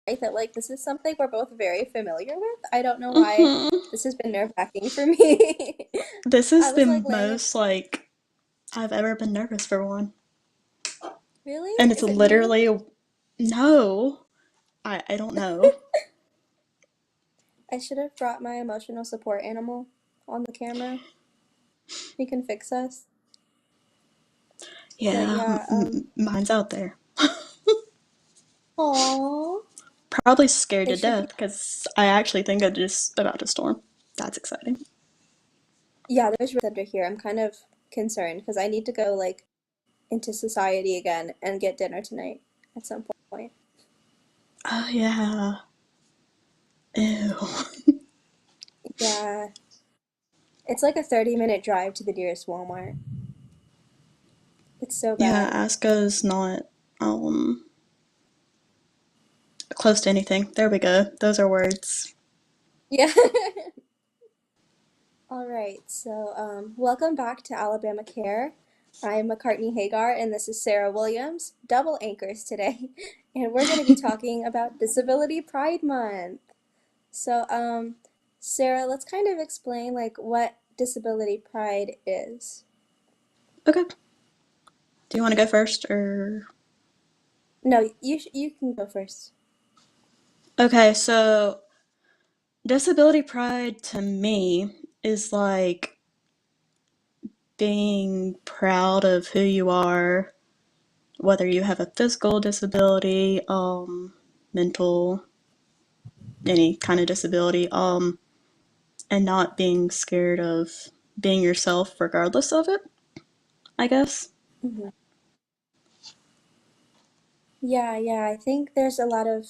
that like this is something we're both very familiar with. I don't know why Hmm. this has been nerve-wracking for me. This I is was the like laying in, most like I've ever been nervous for one. really? And it's Is it you? literally no. I don't know. I should have brought my emotional support animal on the camera. He can fix us. But Yeah, yeah, mine's out there. aww. Probably scared It to should death be, because I actually think it's just about to storm. That's exciting. yeah, there's thunder here. I'm kind of concerned because I need to go like into society again and get dinner tonight at some point. Oh yeah. Ew. Yeah, it's like a 30-minute drive to the nearest Walmart. It's so Yeah, bad. Aska's not um close to anything. There we go. Those are words. Yeah. All right, so welcome back to Alabama Care. I'm McCartney Hagar, and this is Sarah Williams, double anchors today, and we're going to be talking about Disability Pride Month. So, Sarah, let's kind of explain like what Disability Pride is. Okay. Do you want to go first or No, you can go first. Okay, so disability pride to me is like being proud of who you are, whether you have a physical disability, mental, any kind of disability, and not being scared of being yourself regardless of it, I guess. Mhm. Yeah, yeah, I think there's a lot of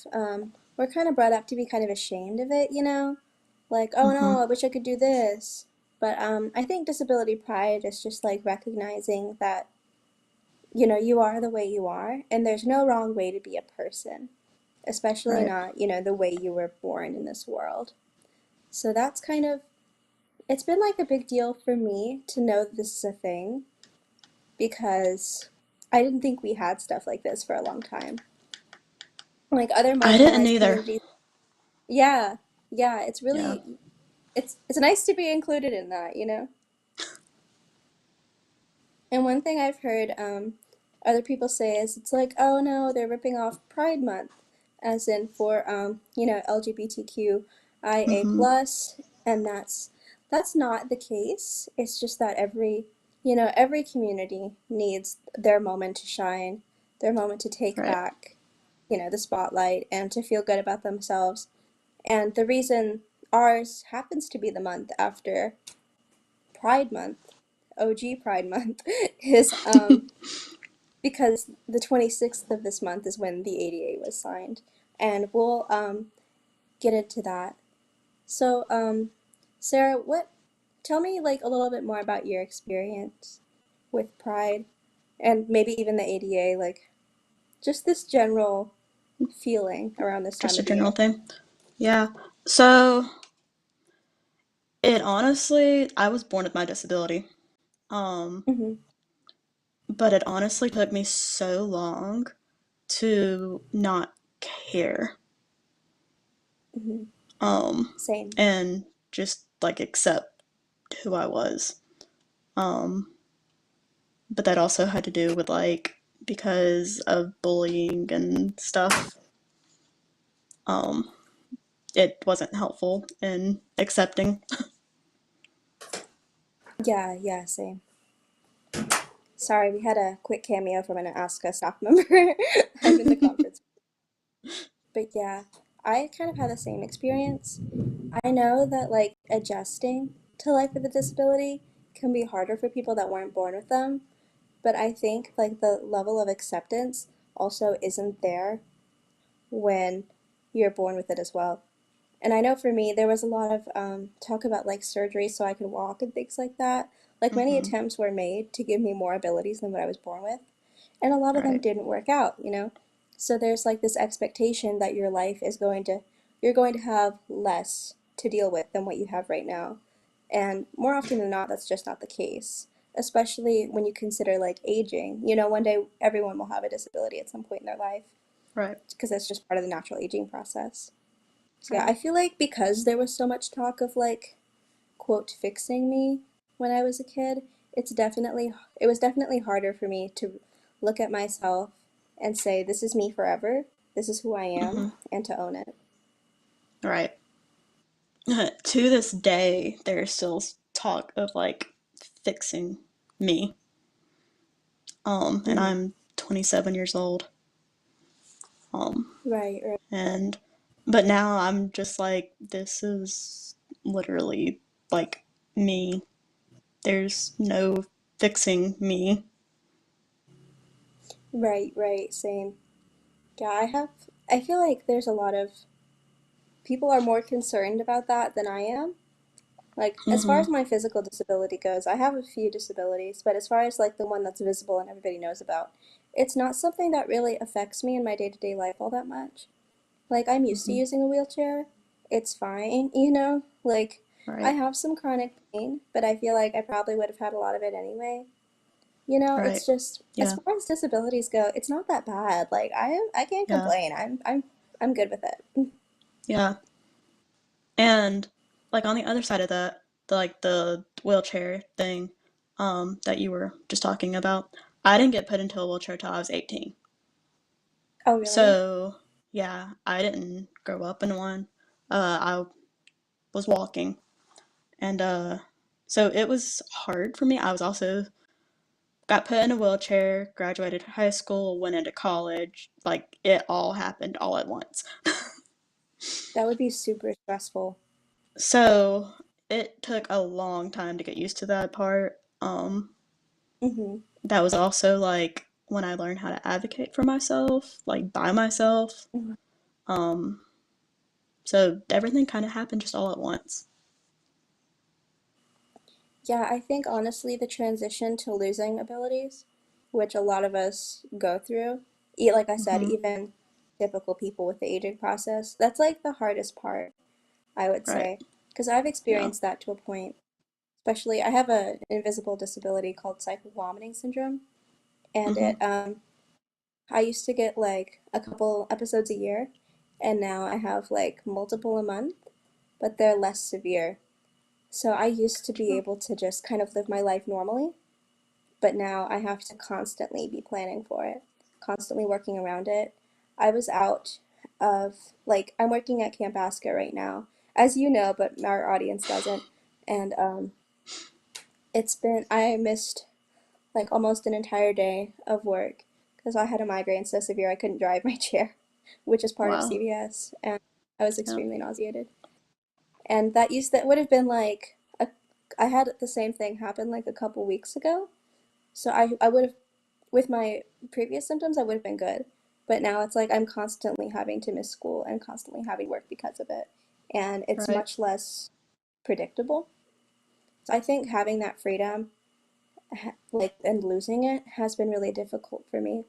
we're kind of brought up to be kind of ashamed of it, you know? Like, oh Hmm. no, I wish I could do this. But I think disability pride is just like recognizing that, you are the way you are, and there's no wrong way to be a person, especially Right. not, the way you were born in this world. So that's kind of, it's been like a big deal for me to know that this is a thing because I didn't think we had stuff like this for a long time. Like other I didn't marginalized either. communities. Yeah, yeah, it's Yeah. really it's nice to be included in that, you know? And one thing I've heard other people say is it's like, oh no, they're ripping off Pride Month, as in for LGBTQIA Hmm. plus, and that's not the case. It's just that every community needs their moment to shine, their moment to take Right. back, the spotlight and to feel good about themselves. And the reason ours happens to be the month after Pride Month, OG Pride Month, is because the 26th of this month is when the ADA was signed. And we'll get into that. So, Sarah, tell me like a little bit more about your experience with Pride and maybe even the ADA, like just this general feeling around this time Just a of the general year. thing. Yeah. So it honestly, I was born with my disability. Um, Hmm. but it honestly took me so long to not care. Hmm. Um, Same. and just like accept who I was. Um, but that also had to do with like because of bullying and stuff. Um, it wasn't helpful in accepting. Yeah, yeah, same. Sorry, we had a quick cameo from an Alaska staff member. I'm in the conference. But yeah, I kind of had the same experience. I know that like adjusting to life with a disability can be harder for people that weren't born with them, but I think like the level of acceptance also isn't there when you're born with it as well. And I know for me, there was a lot of talk about like surgery so I could walk and things like that. Like many Hmm. attempts were made to give me more abilities than what I was born with, and a lot of them Right. didn't work out, you know? So there's like this expectation that your life is you're going to have less to deal with than what you have right now. And more often than not, that's just not the case, especially when you consider like aging. You know, one day everyone will have a disability at some point in their life. Right. because that's just part of the natural aging process. So yeah, Right. I feel like because there was so much talk of like quote fixing me when I was a kid, it was definitely harder for me to look at myself and say this is me forever, this is who I am, Mm-hmm. and to own it. Right. To this day, there's still talk of like fixing me. And Hmm. I'm 27 years old. Um, Right, right, and but now I'm just like, this is literally like me. There's no fixing me. right, same. Yeah, I feel like there's a lot of people are more concerned about that than I am. Like, as far Mm-hmm. as my physical disability goes, I have a few disabilities, but as far as like the one that's visible and everybody knows about, it's not something that really affects me in my day-to-day life all that much. Like, I'm used to Mm-hmm. using a wheelchair. It's fine, you know? Like, I Right. have some chronic pain, but I feel like I probably would have had a lot of it anyway. You know, Right. it's just as Yeah. far as disabilities go, it's not that bad. Like, I can't Yeah. complain. I'm good with it. Yeah. And like on the other side of that, the wheelchair thing, that you were just talking about, I didn't get put into a wheelchair till I was 18. Oh, really? So yeah, I didn't grow up in one. I was walking, and so it was hard for me. I was also got put in a wheelchair, graduated high school, went into college. Like it all happened all at once. That would be super stressful. So it took a long time to get used to that part. Hmm. That was also like when I learned how to advocate for myself, like by myself. Um, so everything kind of happened just all at once. Yeah, I think honestly, the transition to losing abilities, which a lot of us go through, like I said, Hmm. even typical people with the aging process, that's like the hardest part, I would Right. say. Because I've Yeah. experienced that to a point. Especially, I have an invisible disability called cycle vomiting syndrome, and Hmm. I used to get like a couple episodes a year, and now I have like multiple a month, but they're less severe. So I used to be able to just kind of live my life normally, but now I have to constantly be planning for it, constantly working around it. I was out of, like, I'm working at Camp Aska right now, as you know, but our audience doesn't. And I missed like almost an entire day of work because I had a migraine so severe I couldn't drive my chair, which is part of Wow. CVS, and I was Yeah. extremely nauseated. And that would have been like I had the same thing happen like a couple weeks ago. So I would have with my previous symptoms I would have been good. But now it's like I'm constantly having to miss school and constantly having work because of it. And it's Right. much less predictable. So I think having that freedom like and losing it has been really difficult for me.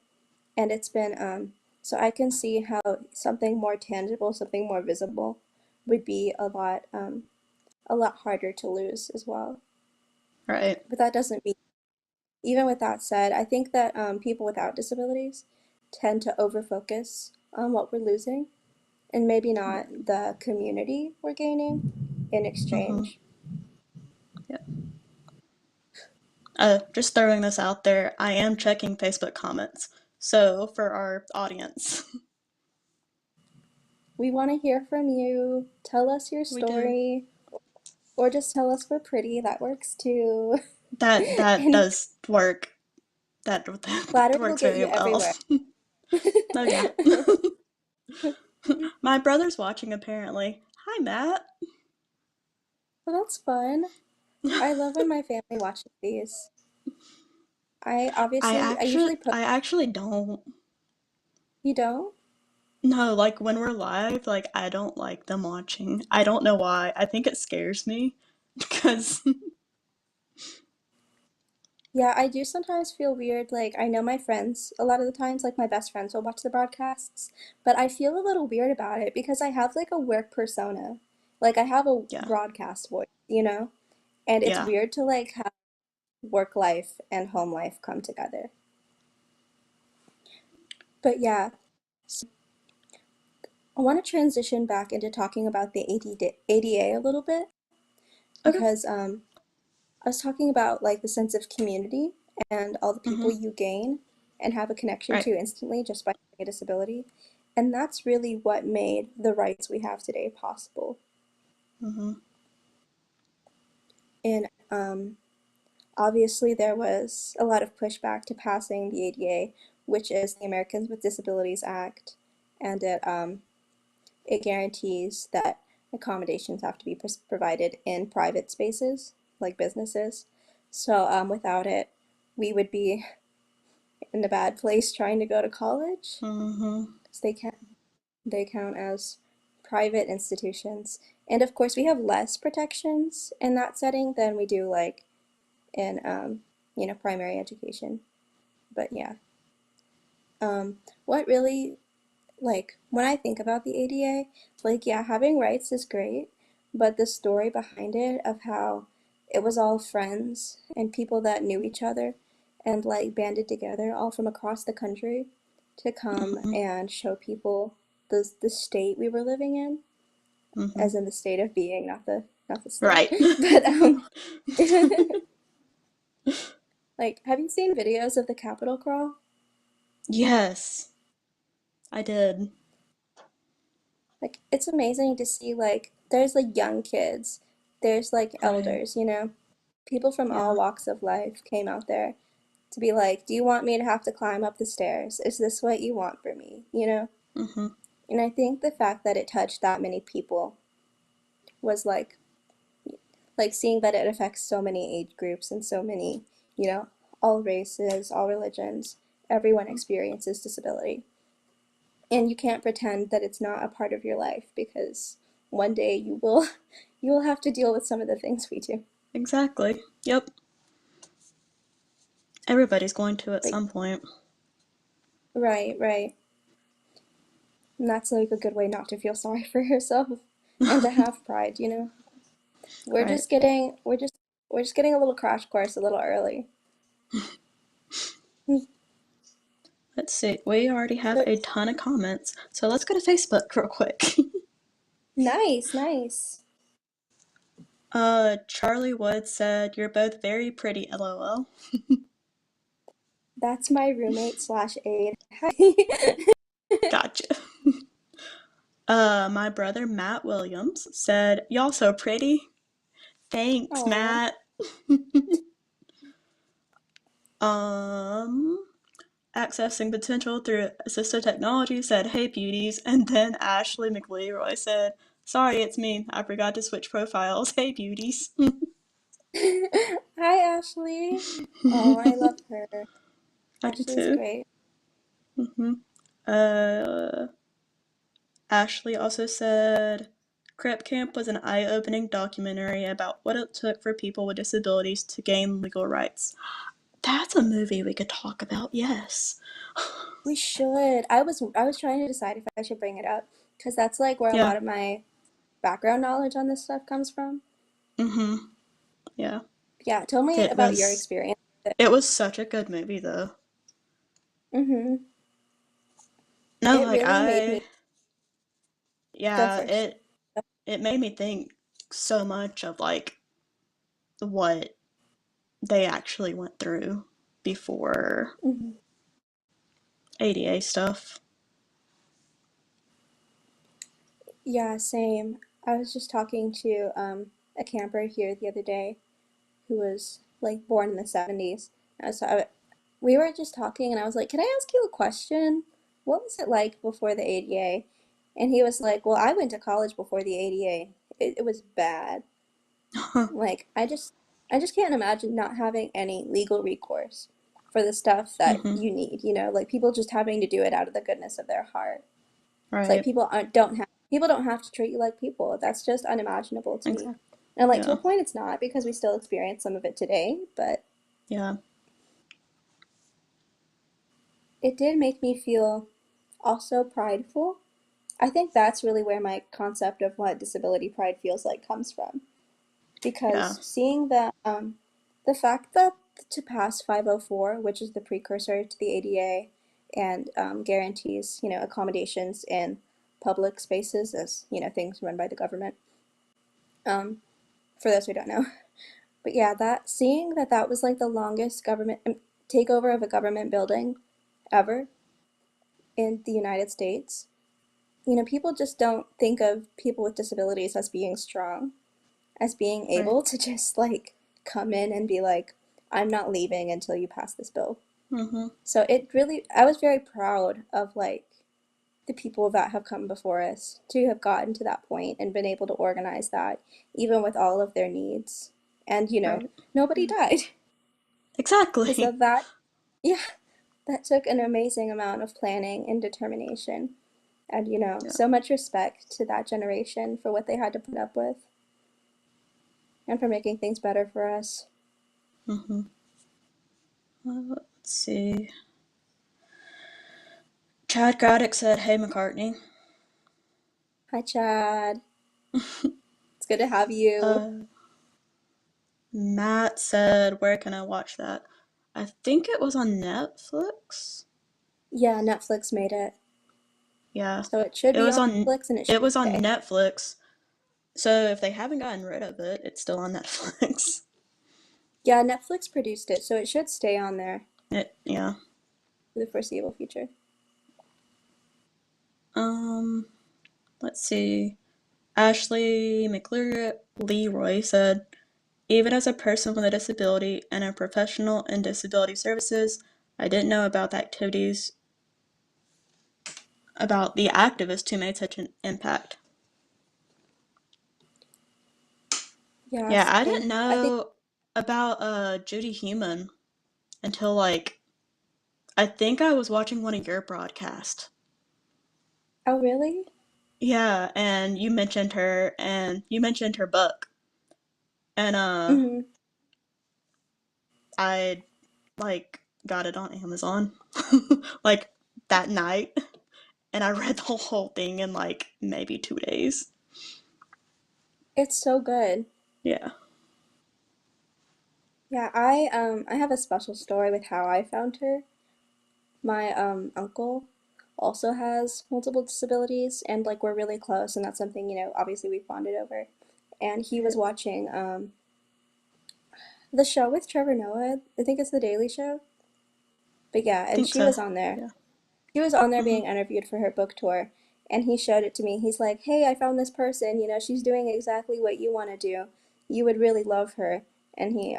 And it's been so I can see how something more tangible, something more visible would be a lot harder to lose as well. Right. But that doesn't mean, even with that said, I think that people without disabilities tend to overfocus on what we're losing and maybe not the community we're gaining in Hmm. exchange. Yeah. Just throwing this out there, I am checking Facebook comments. So for our audience, We want to hear from you. Tell us your we do. story, or just tell us we're pretty. That works too. That Any does work. That flattery will works get very you well. everywhere. Oh yeah. My brother's watching apparently. Hi, Matt. Well, that's fun. I love when my family watches these. I usually put, I actually don't. you don't? No, like when we're live, like I don't like them watching. I don't know why. I think it scares me because Yeah, I do sometimes feel weird. Like, I know my friends, a lot of the times, like my best friends will watch the broadcasts, but I feel a little weird about it because I have like a work persona. Like, I have a yeah, broadcast voice, you know? And it's yeah, weird to like have work life and home life come together. But yeah, I want to transition back into talking about the ADA a little bit Okay. because I was talking about like the sense of community and all the Mm-hmm. people you gain and have a connection Right. to instantly just by having a disability. And that's really what made the rights we have today possible. Mm-hmm. And obviously, there was a lot of pushback to passing the ADA, which is the Americans with Disabilities Act, and it guarantees that accommodations have to be provided in private spaces like businesses. So without it, we would be in a bad place trying to go to college Mm-hmm. because they count as private institutions. And of course, we have less protections in that setting than we do like in primary education. But yeah, what really like when I think about the ADA, like yeah, having rights is great, but the story behind it of how it was all friends and people that knew each other and like banded together all from across the country to come Mm-hmm. and show people the state we were living in, Mm-hmm. as in the state of being, not the state. Right. But like have you seen videos of the Capitol crawl? Yes, I did. Like it's amazing to see like there's like young kids, there's like Right. elders, people from all Yeah. walks of life came out there to be like, do you want me to have to climb up the stairs? Is this what you want for me? Mm-hmm. And I think the fact that it touched that many people was like seeing that it affects so many age groups and so many, all races, all religions, everyone experiences disability. And you can't pretend that it's not a part of your life because one day you will you will have to deal with some of the things we do. Exactly. Yep. Everybody's going to at Like some point. right, right. And that's like a good way not to feel sorry for yourself and to have pride. We're Right. just getting we're just getting a little crash course a little early. Let's see. We already have So a ton of comments, so let's go to Facebook real quick. nice, nice. Charlie Wood said, "You're both very pretty, lol." That's my roommate slash aide. Hi. Gotcha. My brother Matt Williams said, "Y'all so pretty." Thanks, Aw. Matt. Um, Accessing potential through assistive technology said, "Hey, beauties." And then Ashley McLeroy said, "Sorry, it's me. I forgot to switch profiles. Hey, beauties." Hi, Ashley. Oh, I love her. I do Ashley's too. great. Hmm. Uh, Ashley also said, "Crip Camp was an eye opening documentary about what it took for people with disabilities to gain legal rights." That's a movie we could talk about, yes. We should. I was trying to decide if I should bring it up because that's like where a Yeah. lot of my background knowledge on this stuff comes from. Mm-hmm. Yeah. Yeah, tell me It about your was experience with it was such a good movie though. it. No, It like really made me go yeah, first. it made me think so much of like what they actually went through before hmm ADA stuff. Yeah, same. I was just talking to a camper here the other day who was like born in the 70s. We were just talking and I was like, "Can I ask you a question? What was it like before the ADA?" And he was like, "Well, I went to college before the ADA. It was bad. Like, I just can't imagine not having any legal recourse for the stuff that Mm-hmm. you need, like people just having to do it out of the goodness of their heart. It's like Right. people don't have to treat you like people. That's just unimaginable to me. Exactly. And like to a Yeah. point it's not because we still experience some of it today, but Yeah. it did make me feel also prideful. I think that's really where my concept of what disability pride feels like comes from. Yeah. Because seeing the fact that to pass 504, which is the precursor to the ADA, and guarantees, accommodations in public spaces as, things run by the government. Um, for those who don't know. But yeah, that seeing that that was like the longest government takeover of a government building ever in the United States, people just don't think of people with disabilities as being strong, as being Right. able to just like come in and be like, I'm not leaving until you pass this bill. Mm-hmm. So it really, I was very proud of like the people that have come before us to have gotten to that point and been able to organize that, even with all of their needs. And, Right. nobody died. Because Exactly. of that, yeah, that took an amazing amount of planning and determination. And, Yeah. so much respect to that generation for what they had to put up with and for making things better for us. Mm-hmm. Let's see. Chad Gaddick said, "Hey McCartney." Hi, Chad. It's good to have you. uh, Matt said, "Where can I watch that?" I think it was on Netflix. Yeah, Netflix made it. Yeah, So it should it be was on on. Netflix and it It should was on stay. Netflix. So if they haven't gotten rid of it, it's still on Netflix. Yeah, Netflix produced it, so it should stay on there Yeah. for the foreseeable future. Um. Let's see. Ashley Leroy said, "Even as a person with a disability and a professional in disability services, I didn't know about the activities about the activists who made such an impact." Yeah, Yeah, I same. didn't I think, know about Judy Human until like I think I was watching one of your broadcasts. oh, really? Yeah, and you mentioned her book. And Mm-hmm. I like got it on Amazon like that night and I read the whole thing in like maybe 2 days. It's so good. Yeah. Yeah, I have a special story with how I found her. My uncle also has multiple disabilities and like we're really close and that's something, obviously we bonded over. And he was Right. watching the show with Trevor Noah. I think it's The Daily Show. But yeah, I and think she so. was on there. Yeah. She was on there Mhm. being interviewed for her book tour, and he showed it to me. He's like, "Hey, I found this person. She's doing exactly what you want to do. You would really love her." And he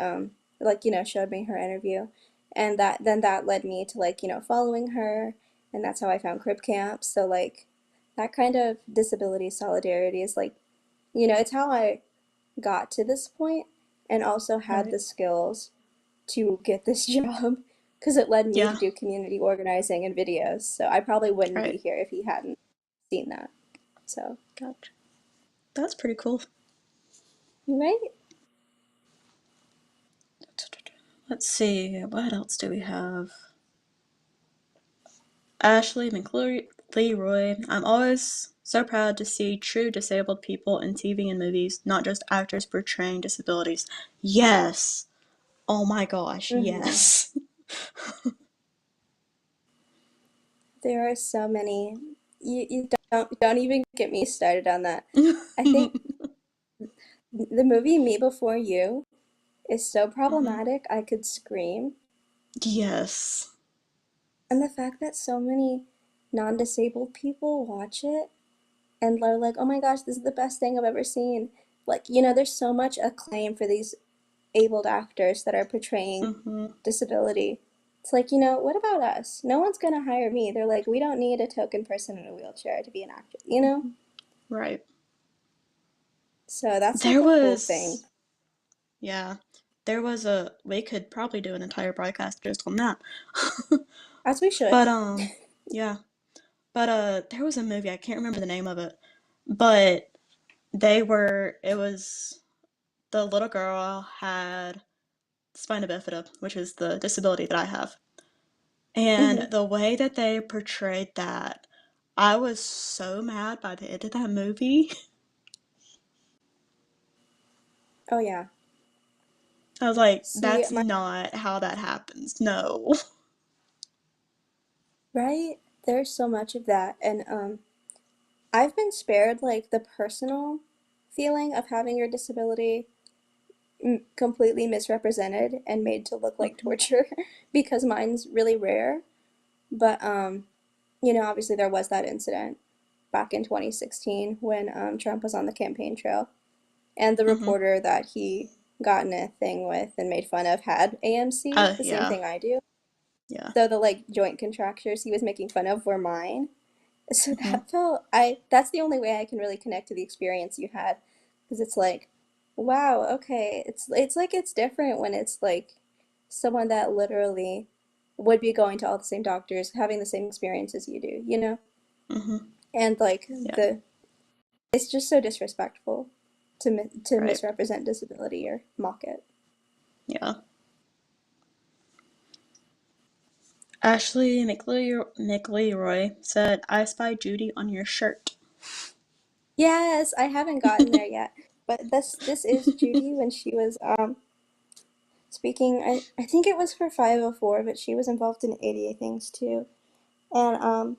like, showed me her interview, and that led me to like, following her, and that's how I found Crib Camp. So like that kind of disability solidarity is like, it's how I got to this point and also had Right. the skills to get this job because it led me to Yeah. do community organizing and videos. So I probably wouldn't be Right. here if he hadn't seen that. So, Gotcha. That's pretty cool. right? Let's see. What else do we have? Ashley Leroy. "I'm always so proud to see true disabled people in TV and movies, not just actors portraying disabilities." Yes. Oh my gosh, Mm-hmm. yes. There are so many. You don't even get me started on that. I think the movie Me Before You is so Mhm. problematic I could scream. Yes. And the fact that so many non-disabled people watch it and they're like, "Oh my gosh, this is the best thing I've ever seen." Like, there's so much acclaim for these abled actors that are portraying Mhm. disability. It's like, what about us? No one's gonna hire me. They're like, we don't need a token person in a wheelchair to be an actor? Right. So that's like There a whole thing. was, yeah, there was a, we could probably do an entire broadcast just on that. As we should. But, yeah. But, there was a movie, I can't remember the name of it, but it was, the little girl had spina bifida, which is the disability that I have. Hmm. And the way that they portrayed that, I was so mad by the end of that movie. Oh yeah. I was like, See, that's not how that happens. No. Right? There's so much of that. And I've been spared like the personal feeling of having your disability completely misrepresented and made to look like Hmm. torture because mine's really rare. But obviously there was that incident back in 2016 when Trump was on the campaign trail, and the Hmm. reporter that he got in a thing with and made fun of had AMC, the same Yeah. thing I do. Yeah. So the like joint contractures he was making fun of were mine. So Hmm. that's the only way I can really connect to the experience you had, because it's like, wow, okay, it's like it's different when it's like someone that literally would be going to all the same doctors, having the same experience as you do, you know? Hmm. And like Yeah. the it's just so disrespectful to Right. misrepresent disability or mock it. Yeah. Ashley McLeroy said, "I spy Judy on your shirt." Yes, I haven't gotten there yet, but this is Judy when she was speaking. I think it was for 504, but she was involved in 88 things too. And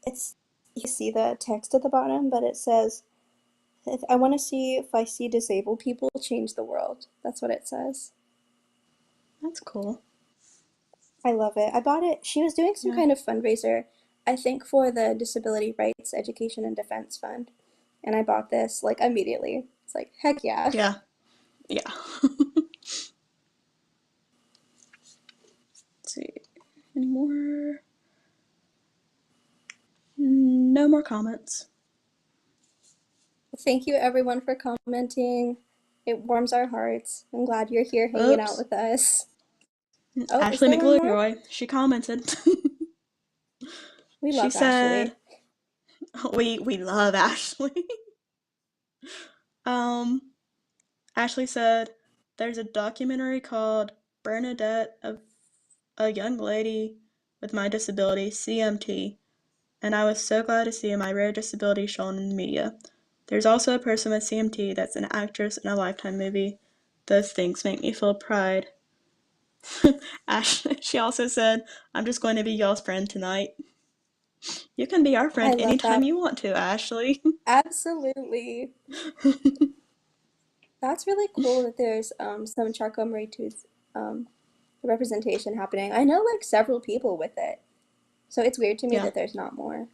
it's you see the text at the bottom, but it says, if I want to see if I see disabled people change the world. That's what it says. That's cool. I love it. I bought it. She was doing some Yeah. kind of fundraiser, I think for the Disability Rights Education and Defense Fund. And I bought this like immediately. It's like, heck yeah. Yeah. Yeah. Let's see. Any more? No more comments. Thank you everyone for commenting. It warms our hearts. I'm glad you're here hanging out Oops. with us. Oh, is Ashley there one more? McLeroy. She commented. We She love said, Ashley. "We love Ashley." um, Ashley said, "There's a documentary called Bernadette of a young lady with my disability, CMT, and I was so glad to see my rare disability shown in the media. There's also a person with CMT that's an actress in a Lifetime movie. Those things make me feel pride." Ashley, she also said, "I'm just going to be y'all's friend tonight." You can be our I friend love anytime that. you want to, Ashley. Absolutely. That's really cool that there's some Charcot Marie Tooth um, representation happening. I know like several people with it. So it's weird to me Yeah, that there's not more.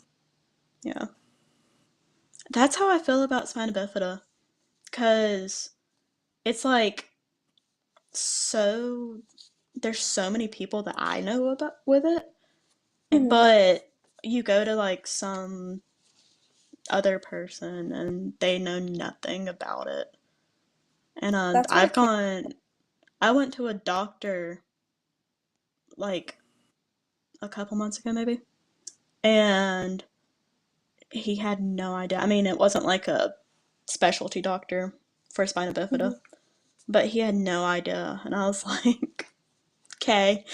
yeah. That's how I feel about Spina Bifida. Because it's like so. There's so many people that I know about with it. Mhm. But you go to like some other person and they know nothing about it. And That's what I've it can. gone. I went to a doctor like a couple months ago, maybe. And he had no idea. I mean, it wasn't like a specialty doctor for spina Mhm. bifida, but he had no idea. And I was like, okay.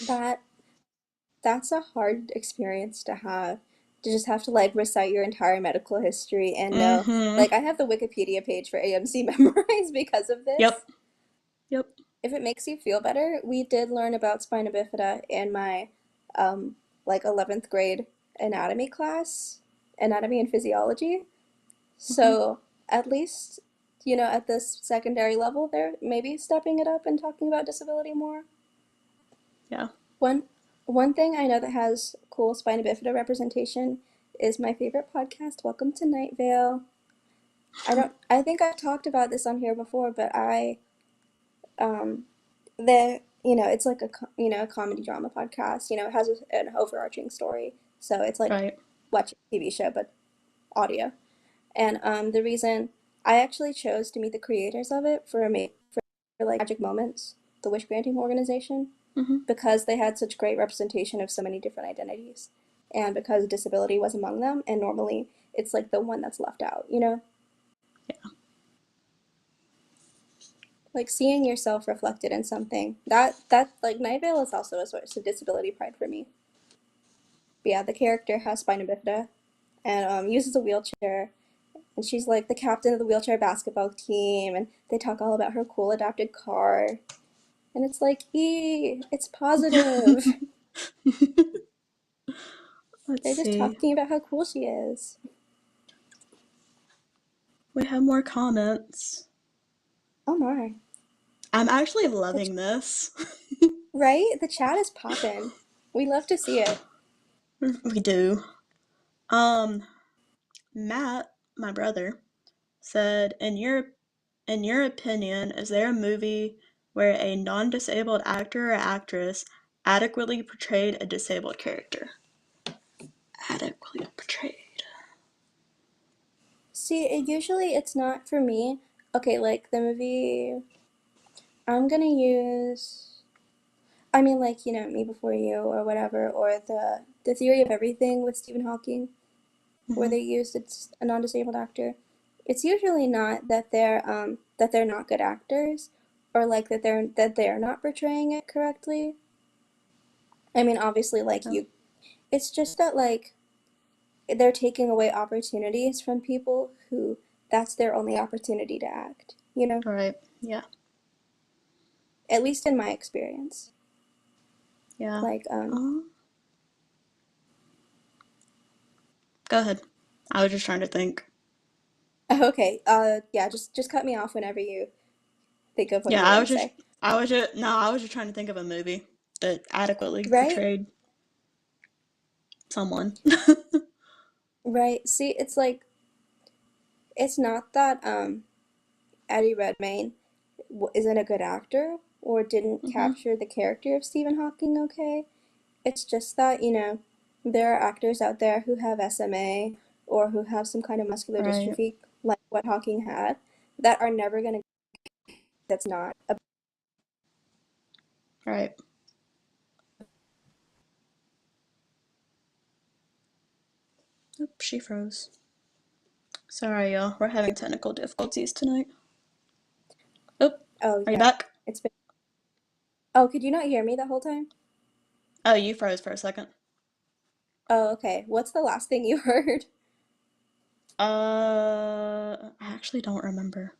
That that's a hard experience to just have to like recite your entire medical history and know. Mm-hmm. Like I have the Wikipedia page for AMC memorized because of this. Yep. Yep. If it makes you feel better, we did learn about spina bifida in my um like 11th grade anatomy class, anatomy and physiology. Mm-hmm. So at least, at this secondary level, they're maybe stepping it up and talking about disability more. Yeah. One one thing I know that has cool spina bifida representation is my favorite podcast, Welcome to Night Vale. I think I've talked about this on here before, but um it's like a comedy drama podcast. It has an overarching story. So it's like Right. watching a TV show but audio. And the reason I actually chose to meet the creators of it for like Magic Moments, the wish granting organization, Mm-hmm. because they had such great representation of so many different identities, and because disability was among them, and normally it's like the one that's left out. Yeah. Like seeing yourself reflected in something that like Night Vale is also a source of disability pride for me. But yeah, the character has spina bifida and uses a wheelchair, and she's like the captain of the wheelchair basketball team, and they talk all about her cool adopted car. And it's like, it's positive. Let's They're just see. talking about how cool she is. We have more comments. Oh my. I'm actually The ch- loving this. right? The chat is popping. We love to see it. We do. Um, Matt, my brother, said, in your opinion, is there a movie where a non-disabled actor or actress adequately portrayed a disabled character? Adequately portrayed. See, usually it's not for me. Okay, like the movie, I'm gonna use, I mean, like, Me Before You or whatever, or the Theory of Everything with Stephen Hawking, where Mm-hmm. they used it's a non-disabled actor. It's usually not that they're not good actors, or like that they're not portraying it correctly. I mean, obviously, like Yeah. it's just that like they're taking away opportunities from people who that's their only opportunity to act, Right. Yeah. at least in my experience. Yeah. Like, Um, Go ahead. I was just trying to think. okay, yeah, just cut me off whenever you think of what Yeah, you were gonna say. I was just trying to think of a movie that adequately Right? portrayed someone. Right. See, it's like it's not that Eddie Redmayne isn't a good actor or didn't Mm-hmm. capture the character of Stephen Hawking okay. It's just that, there are actors out there who have SMA or who have some kind of muscular Right. dystrophy like what Hawking had that are never going to, that's not a, Right. Oop, she froze. Sorry, y'all. We're having technical difficulties tonight. Oop, oh are you yeah, back? it's been, oh, could you not hear me the whole time? Oh, you froze for a second. Oh, okay. What's the last thing you heard? I actually don't remember.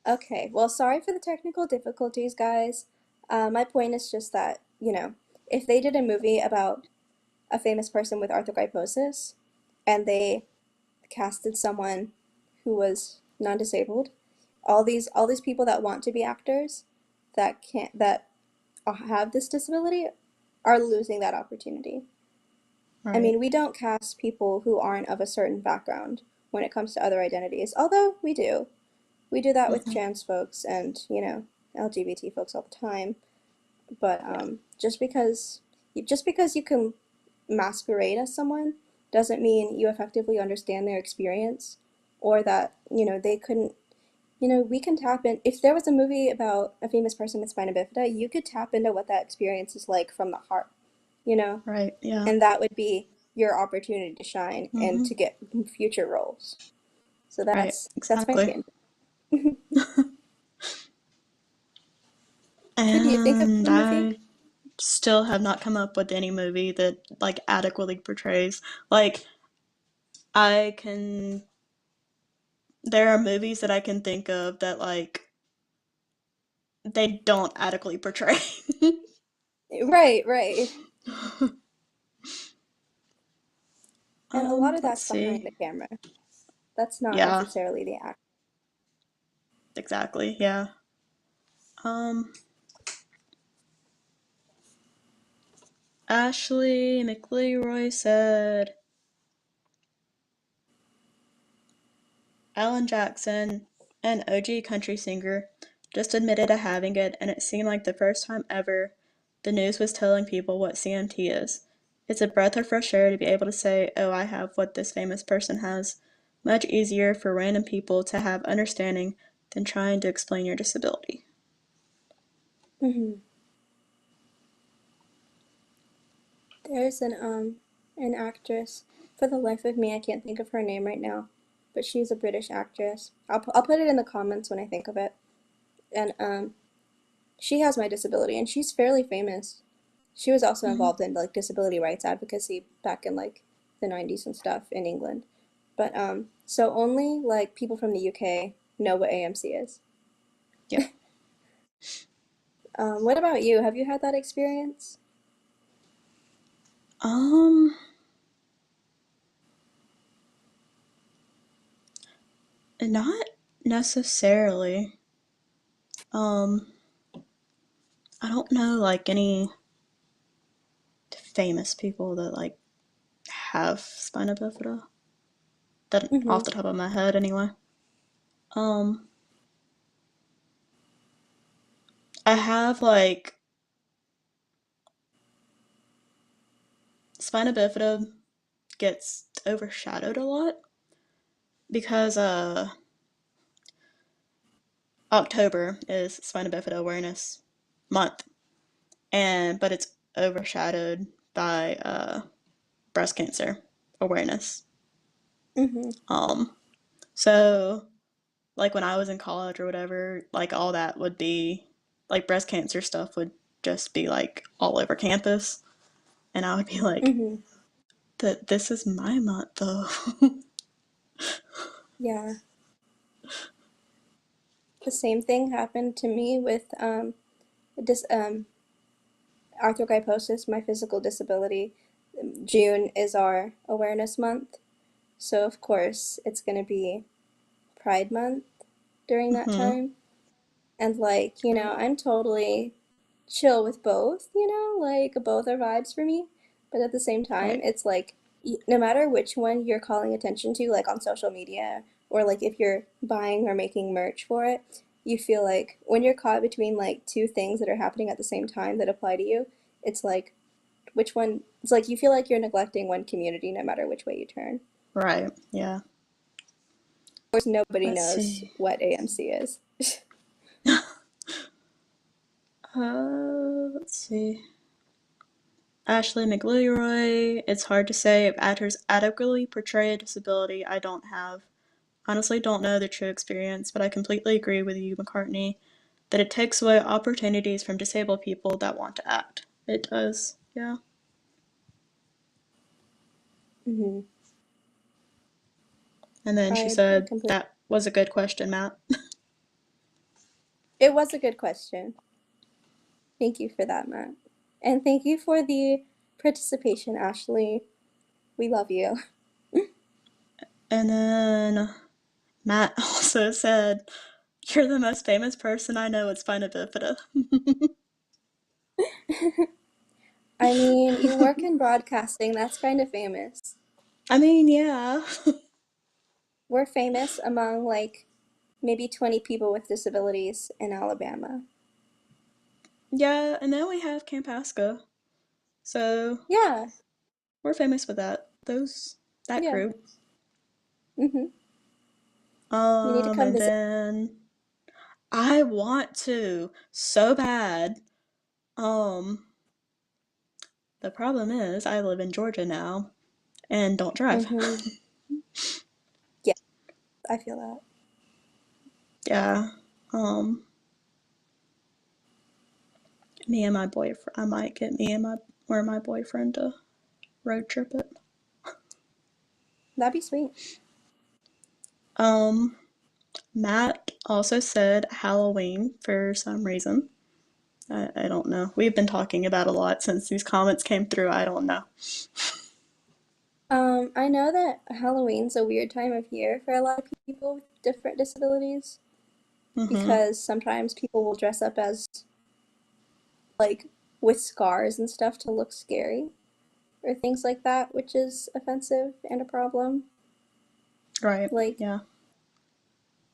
Okay, well, sorry for the technical difficulties, guys. My point is just that, if they did a movie about a famous person with arthrogryposis and they casted someone who was non-disabled, all these people that want to be actors that have this disability are losing that opportunity. I Right. mean, we don't cast people who aren't of a certain background when it comes to other identities, although we do. We do that with Mm-hmm. trans folks and, LGBT folks all the time. But Yeah. just because you can masquerade as someone doesn't mean you effectively understand their experience or that, they couldn't, we can tap in. If there was a movie about a famous person with spina bifida, you could tap into what that experience is like from the heart, you know, Right. Yeah. and that would be your opportunity to shine and Mm-hmm. to get future roles. So Right. that's my Exactly. tangent. Could you think of And a movie? I still have not come up with any movie that like adequately portrays. Like I can there are movies that I can think of that like they don't adequately portray. Right, right. And a lot of Let's that's behind see. the camera. That's not Yeah, necessarily the act. exactly. Yeah. Um Ashley McLeroy said Alan Jackson, an OG country singer, just admitted to having it, and it seemed like the first time ever the news was telling people what CMT is. It's a breath of fresh air to be able to say, oh, I have what this famous person has. Much easier for random people to have understanding than trying to explain your disability. Hmm. There's an actress. For the life of me, I can't think of her name right now, but she's a British actress. I'll put it in the comments when I think of it. And she has my disability, and she's fairly famous. She was also Mm-hmm. involved in like disability rights advocacy back in like the 90s and stuff in England. But so only like people from the UK know what AMC is. Yep. What about you? Have you had that experience? Um, Not necessarily. Um, I don't know like any famous people that like have spina bifida. That Mm-hmm. off the top of my head, anyway. Um, I have like spina bifida gets overshadowed a lot because October is Spina Bifida Awareness Month, and but it's overshadowed by breast cancer awareness. Mm-hmm. Um, so like when I was in college or whatever, like all that would be like breast cancer stuff would just be like all over campus, and I would be like, Mm-hmm. "That this is my month though." Yeah. The same thing happened to me with dis arthrogryposis, my physical disability. June is our awareness month, so of course it's going to be Pride Month during that Hmm. time. And like, I'm totally chill with both, like both are vibes for me. But at the same time, Right. it's like no matter which one you're calling attention to, like on social media or like if you're buying or making merch for it, you feel like when you're caught between like two things that are happening at the same time that apply to you, it's like which one, it's like you feel like you're neglecting one community no matter which way you turn. Right. Yeah. Of course, nobody Let's knows see. what AMC is. Let's see. Ashley McLeroy, it's hard to say if actors adequately portray a disability I don't have. Honestly, don't know the true experience, but I completely agree with you, McCartney, that it takes away opportunities from disabled people that want to act. It does, yeah. Hmm. And then she I said, completely. that was a good question, Matt. It was a good question. Thank you for that, Matt. And thank you for the participation, Ashley. We love you. And then Matt also said, you're the most famous person I know with spina bifida. I mean, you work in broadcasting, that's kind of famous. I mean, yeah. We're famous among like maybe 20 people with disabilities in Alabama. Yeah, and then we have Campasca. So Yeah, we're famous with that yeah. group. Hmm. You need to come And visit. then I want to so bad. Um, the problem is I live in Georgia now and don't drive. Hmm. Yeah, I feel that. Yeah. Um, Me and my boyfriend. I might get me and my boyfriend to road trip it. That'd be sweet. Um, Matt also said Halloween for some reason. I don't know. We've been talking about a lot since these comments came through. I don't know. I know that Halloween's a weird time of year for a lot of people with different disabilities Mm-hmm. because sometimes people will dress up as like with scars and stuff to look scary or things like that, which is offensive and a problem. Right. Like, Yeah.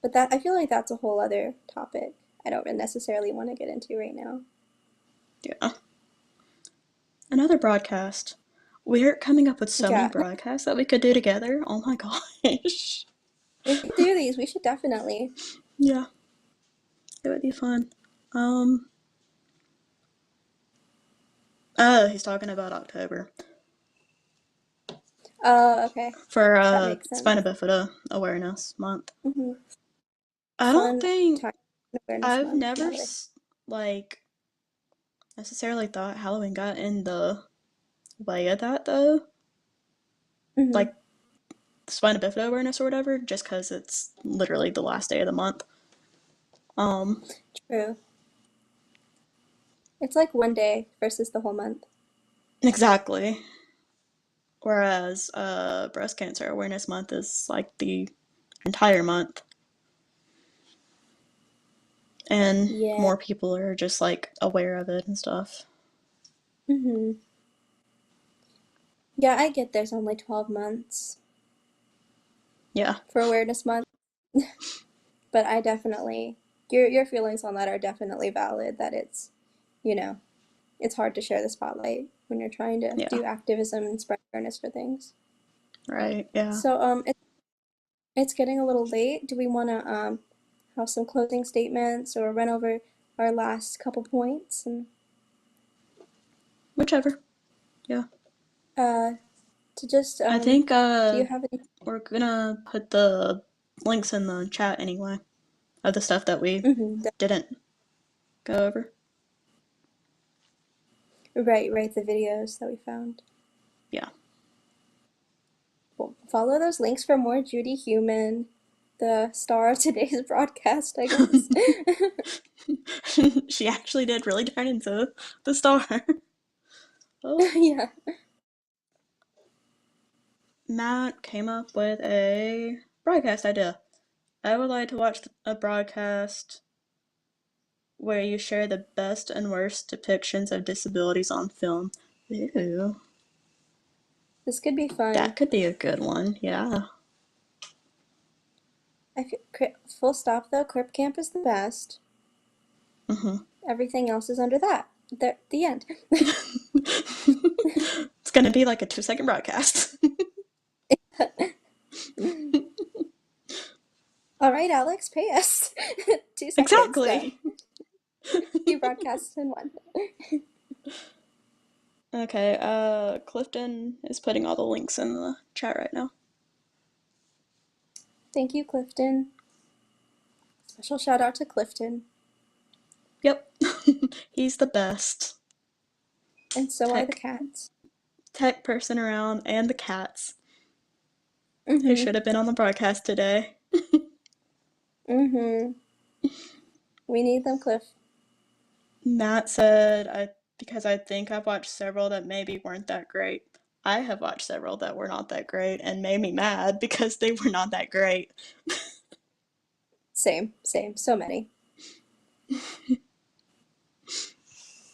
but that I feel like that's a whole other topic I don't necessarily want to get into right now. Yeah. Another broadcast. We're coming up with so many Yeah, broadcasts that we could do together. Oh my gosh. we should do these. We should definitely. Yeah, it would be fun. Um, oh, he's talking about October Okay. for That makes Spina sense. Bifida Awareness Month. Hmm. I don't Fun think time awareness I've month. never Now that I. like necessarily thought Halloween got in the way of that though. Hmm. Like Spina Bifida Awareness or whatever, just because it's literally the last day of the month. Um, True. It's like one day versus the whole month. Exactly. Whereas Breast Cancer Awareness Month is like the entire month, and Yeah. more people are just like aware of it and stuff. Hmm. Yeah, I get there's only 12 months Yeah. for Awareness Month, but I definitely, your feelings on that are definitely valid, that you know, it's hard to share the spotlight when you're trying to Yeah. do activism and spread awareness for things. Right. Yeah. So, it's getting a little late. Do we want to have some closing statements or run over our last couple points and Whichever. Yeah. uh to just I think do you have any? we're gonna put the links in the chat anyway of the stuff that we Mm-hmm, didn't go over. right, the videos that we found. Yeah. Well, follow those links for more Judy Human, the star of today's broadcast, I guess. She actually did really turn into the star. Oh, Yeah. Matt came up with a broadcast idea. I would like to watch a broadcast where you share the best and worst depictions of disabilities on film. Ew. This could be fun. That could be a good one, yeah. Full stop though, Crip Camp is the best. Mm-hmm. Everything else is under that. The end. It's gonna be like a 2-second broadcast. All right, Alex, pay us. 2 seconds, done. Exactly. 2 broadcasts in one. Okay, Clifton is putting all the links in the chat right now. Thank you, Clifton. Special shout out to Clifton. Yep. He's the best And so are the tech cats. tech person around, and the cats who Mm-hmm. should have been on the broadcast today. Mm-hmm. We need them, Cliff. Matt said, "I because I think I've watched several that maybe weren't that great. I have watched several that were not that great and made me mad because they were not that great." Same, same. So many.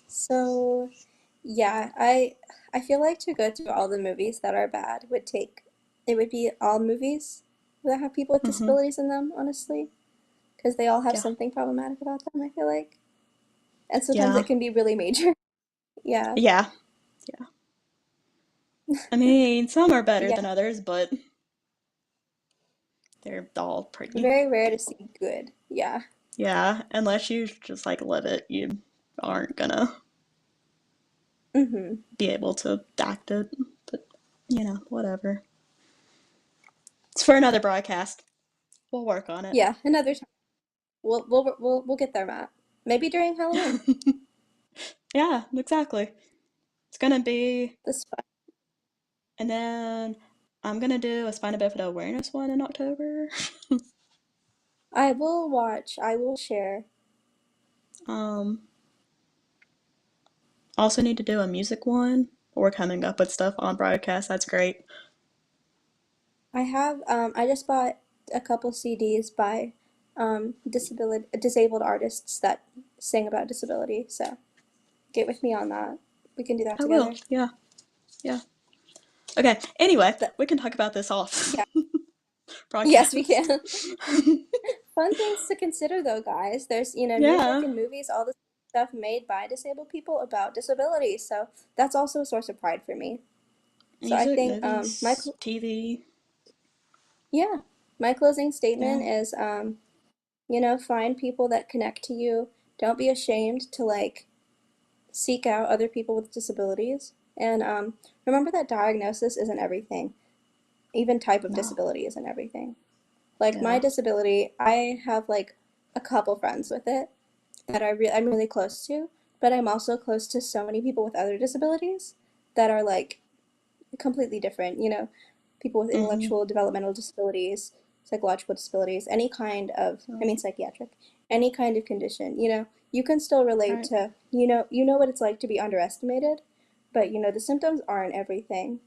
So, yeah, I feel like to go through all the movies that are bad it would be all movies that have people with Mm-hmm. disabilities in them, honestly, because they all have Yeah. something problematic about them, I feel like. And sometimes Yeah. it can be really major. Yeah. Yeah. Yeah. I mean, some are better Yeah. than others, but they're all pretty. Very rare to see good. Yeah. Yeah, unless you just like live it, you aren't gonna Mm-hmm. be able to act it. But whatever. It's for another broadcast. We'll work on it. Yeah. Another time. We'll get there, Matt. Maybe during Halloween. Yeah, exactly. It's gonna be, This fun. and then I'm gonna do a Spina Bifida awareness one in October. I will watch. I will share. um, Also need to do a music one. We're coming up with stuff on broadcast. That's great. I just bought a couple CDs by disabled artists that sing about disability. So get with me on that. We can do that I will. together. Yeah, yeah. Okay. Anyway, But we can talk about this off yeah, yes, we broadcast. can. Fun things to consider though, guys. There's, music Yeah, and movies, all this stuff made by disabled people about disability. So that's also a source of pride for me. So I music, think movies, TV. yeah, my closing Yeah. statement is find people that connect to you. Don't be ashamed to like seek out other people with disabilities. And remember that diagnosis isn't everything. Even type of No. disability isn't everything. Like my Yeah. disability, I have like a couple friends with it that I'm really close to, but I'm also close to so many people with other disabilities that are like completely different. People with Mhm. intellectual developmental disabilities, psychological disabilities, any kind of, I Right. mean psychiatric, any kind of condition, you can still relate Right. to, you know what it's like to be underestimated, but the symptoms aren't everything.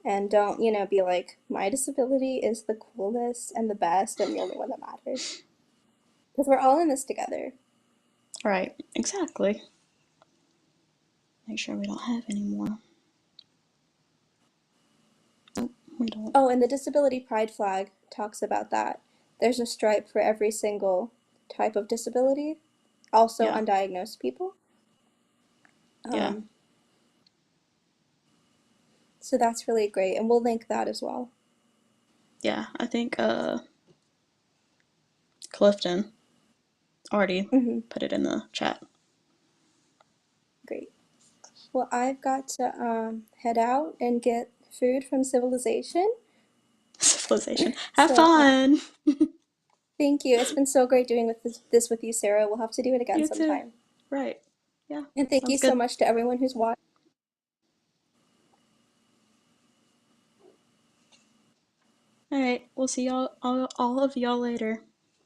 And don't, be like, my disability is the coolest and the best and the only one that matters. Because we're all in this together. Right. Exactly. Make sure we don't have any more. Nope, we don't. Oh, and the disability pride flag talks about that. There's a stripe for every single type of disability, also Yeah. undiagnosed people. Yeah. Um, so that's really great, and we'll link that as well. Yeah. I think Clifton already Hmm. put it in the chat. Great. Well, I've got to head out and get food from civilization. Civilization. Have So fun. thank you. It's been so great doing this with you, Sarah. We'll have to do it again You too. sometime. Right. Yeah. And thank you Sounds so good. much to everyone who's watched. All right. We'll see y'all, all of y'all later.